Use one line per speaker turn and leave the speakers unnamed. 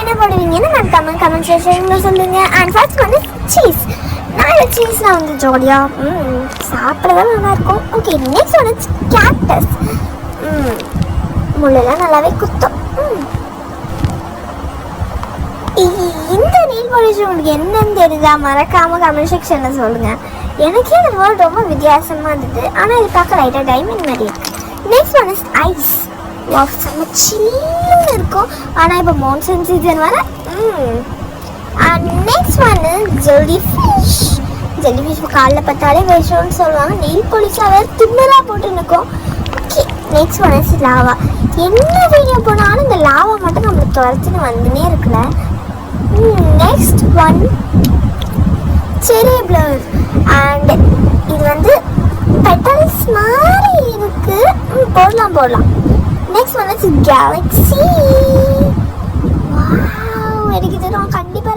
என்ன போடுவீங்கன்னு நான் கமெண்ட் செக்ஷனில் சொல்லுங்கள். அண்ட் ஃபர்ஸ்ட் வந்து சீஸ். நான் சீஸ்லாம் வந்து ஜோடியாக சாப்பிட்றதான் நல்லாயிருக்கும். ஓகே, நெக்ஸ்ட் வந்து கேக்டஸ். முள்ளெல்லாம் நல்லாவே குத்தும். இந்த நெயில் பாலிஷ் உங்களுக்கு என்னன்னு தெரியுதா? மறக்காமல் கமெண்ட் செக்ஷனில் சொல்லுங்கள். எனக்கே இந்த வேர்ல்டு ரொம்ப வித்தியாசமாக இருந்தது. ஆனால் இது பார்க்க லைட்டாக டைமண்ட் மாதிரி இருக்குது. Next one is ice. செம்ம சில்லுன்னு இருக்கும். ஆனால் இப்போ மான்சூன் சீசன் வர. And next one jelly fish. Jelly fish காலைல பார்த்தாலே விஷம்னு சொல்லுவாங்க. நெயில் பாலிஷ்லாம் வேறு தின்னலாக போட்டு நிற்கும். Okay, next one is lava. என்ன வீடியோ போனாலும் இந்த லாவா மட்டும் நம்மளுக்கு துரத்துன்னு வந்துனே இருக்குல்ல. நெக்ஸ்ட் ஒன் செரி ப்ளர். அண்ட் இது வந்து பெட்டல்ஸ் மாதிரி இருக்கு. போடலாம். Next one is Galaxy. Wow, எனக்கு இது நான் கண்டிப்பாக